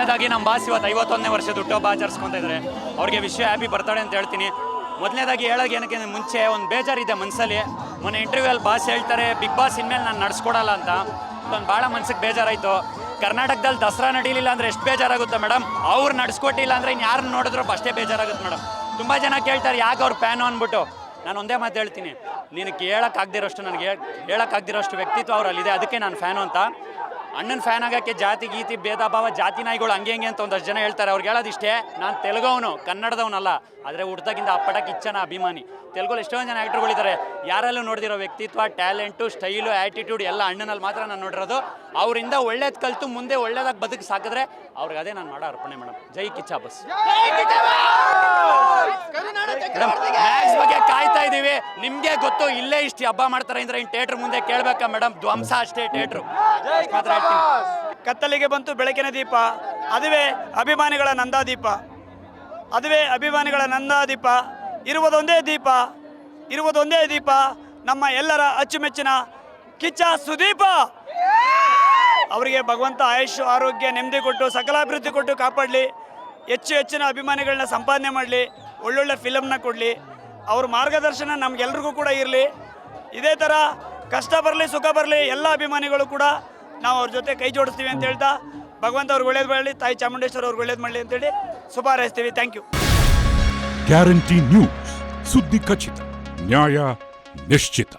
ಮೊದಲನೇದಾಗಿ ನಮ್ಮ ಬಾಸ್ ಇವತ್ತು 51ನೇ ವರ್ಷದ ಹುಟ್ಟುಹಬ್ಬ ಆಚರಿಸ್ಕೊತಾ ಇದ್ದಾರೆ. ಅವ್ರಿಗೆ ವಿಶ್ವ ಹ್ಯಾಪಿ ಬರ್ತಡೇ ಅಂತ ಹೇಳ್ತೀನಿ. ಮೊದಲನೇದಾಗಿ ಹೇಳೋಕೆ ಏನಕ್ಕೆ ಮುಂಚೆ ಒಂದು ಬೇಜಾರಿದೆ ಮನಸ್ಸಲ್ಲಿ. ಮೊನ್ನೆ ಇಂಟರ್ವ್ಯೂಲ್ಲಿ ಬಾಸ್ ಹೇಳ್ತಾರೆ ಬಿಗ್ ಬಾಸ್ ಇನ್ಮೇಲೆ ನಾನು ನಡೆಸ್ಕೊಡಲ್ಲ ಅಂತ. ಒಂದು ಭಾಳ ಮನ್ಸಿಗೆ ಬೇಜಾರಾಯಿತು. ಕರ್ನಾಟಕದಲ್ಲಿ ದಸರಾ ನಡೀಲಿಲ್ಲ ಅಂದರೆ ಎಷ್ಟು ಬೇಜಾರಾಗುತ್ತೆ ಮೇಡಮ್. ಅವ್ರು ನಡೆಸ್ಕೊಟ್ಟಿಲ್ಲ ಅಂದರೆ ಇನ್ನು ಯಾರನ್ನ ನೋಡಿದ್ರು ಅಷ್ಟೇ ಬೇಜಾರಾಗುತ್ತೆ ಮೇಡಮ್. ತುಂಬ ಜನ ಕೇಳ್ತಾರೆ ಯಾಕೆ ಅವ್ರು ಫ್ಯಾನು ಅಂದ್ಬಿಟ್ಟು. ನಾನು ಒಂದೇ ಮಾತು ಹೇಳ್ತೀನಿ, ನಿನಗೆ ಹೇಳೋಕ್ಕಾಗ್ದಿರೋಷ್ಟು ನನಗೆ ಹೇಳೋಕ್ಕಾಗ್ದಿರೋಷ್ಟು ವ್ಯಕ್ತಿತ್ವ ಅವರಲ್ಲಿದೆ, ಅದಕ್ಕೆ ನಾನು ಫ್ಯಾನು ಅಂತ. ಅಣ್ಣನ ಫ್ಯಾನ್ ಆಗೋಕ್ಕೆ ಜಾತಿ ಗೀತಿ ಭೇದ ಭಾವ ಜಾತಿ ನಾಯಿಗಳು ಹಂಗೆ ಹೆಂಗೆ ಅಂತ ಒಂದಷ್ಟು ಜನ ಹೇಳ್ತಾರೆ. ಅವ್ರಿಗೆ ಹೇಳೋದಿಷ್ಟೇ, ನಾನು ತೆಲುಗವನು ಕನ್ನಡದವನಲ್ಲ, ಆದರೆ ಹುಡ್ದಾಗಿಂದ ಅಪ್ಪಟ ಕಿಚ್ಚನ ಅಭಿಮಾನಿ. ತೆಲುಗಲ್ಲಿ ಎಷ್ಟೊಂದು ಜನ ಆ್ಯಕ್ಟರ್ಗಳಿದ್ದಾರೆ, ಯಾರಲ್ಲೂ ನೋಡಿದಿರೋ ವ್ಯಕ್ತಿತ್ವ, ಟ್ಯಾಲೆಂಟು, ಸ್ಟೈಲು, ಆ್ಯಟಿಟ್ಯೂಡ್ ಎಲ್ಲ ಅಣ್ಣನಲ್ಲಿ ಮಾತ್ರ ನಾನು ನೋಡಿರೋದು. ಅವರಿಂದ ಒಳ್ಳೇದು ಕಲಿತು ಮುಂದೆ ಒಳ್ಳೇದಾಗಿ ಬದುಕು ಸಾಕಿದ್ರೆ ಅವ್ರಿಗೆ ಅದೇ ನಾನು ಮಾಡೋ ಅರ್ಪಣೆ ಮೇಡಮ್. ಜೈ ಕಿಚ್ಚ ಬಸ್. ಮ್ಯಾಕ್ಸ್ ಬಗ್ಗೆ ಕಾಯ್ತಾ ಇದ್ದೀವಿ. ನಿಮಗೆ ಗೊತ್ತು ಇಲ್ಲೇ ಇಷ್ಟು ಹಬ್ಬ ಮಾಡ್ತಾರೆ ಅಂದರೆ ಇನ್ನು ಥಿಯೇಟ್ರ್ ಮುಂದೆ ಕೇಳಬೇಕಾ ಮೇಡಮ್? ಧ್ವಂಸ ಅಷ್ಟೇ ಥಿಯೇಟ್ರು. ಮಾತ್ರ ಹೇಳ್ತೀನಿ. ಕತ್ತಲಿಗೆ ಬಂತು ಬೆಳಕಿನ ದೀಪ, ಅದುವೇ ಅಭಿಮಾನಿಗಳ ನಂದಾದೀಪ. ಅದುವೇ ಅಭಿಮಾನಿಗಳ ನಂದಾದೀಪ. ಇರುವುದೊಂದೇ ದೀಪ ನಮ್ಮ ಎಲ್ಲರ ಅಚ್ಚುಮೆಚ್ಚಿನ ಕಿಚ್ಚ ಸುದೀಪ. ಅವರಿಗೆ ಭಗವಂತ ಆಯುಷ್ ಆರೋಗ್ಯ ನೆಮ್ಮದಿ ಕೊಟ್ಟು ಸಕಲಾಭಿವೃದ್ಧಿ ಕೊಟ್ಟು ಕಾಪಾಡಲಿ. ಹೆಚ್ಚಿನ ಅಭಿಮಾನಿಗಳನ್ನ ಸಂಪಾದನೆ ಮಾಡಲಿ. ಒಳ್ಳೊಳ್ಳೆ ಫಿಲಮ್ನ ಕೊಡಲಿ. ಅವ್ರ ಮಾರ್ಗದರ್ಶನ ನಮಗೆಲ್ರಿಗೂ ಕೂಡ ಇರಲಿ. ಇದೇ ಥರ ಕಷ್ಟ ಬರಲಿ ಸುಖ ಬರಲಿ ಎಲ್ಲ ಅಭಿಮಾನಿಗಳು ಕೂಡ ನಾವು ಅವ್ರ ಜೊತೆ ಕೈ ಜೋಡಿಸ್ತೀವಿ ಅಂತ ಹೇಳ್ತಾ ಭಗವಂತ ಅವ್ರಿಗೆ ಒಳ್ಳೇದು ಮಾಡಲಿ, ತಾಯಿ ಚಾಮುಂಡೇಶ್ವರಿ ಅವ್ರಿಗೆ ಒಳ್ಳೇದು ಮಾಡಲಿ ಅಂತೇಳಿ ಶುಭ ಹಾರೈಸ್ತೀವಿ. Thank you. ಗ್ಯಾರಂಟಿ ನ್ಯೂಸ್, ಸುದ್ದಿ ಖಚಿತ, ನ್ಯಾಯ ನಿಶ್ಚಿತ.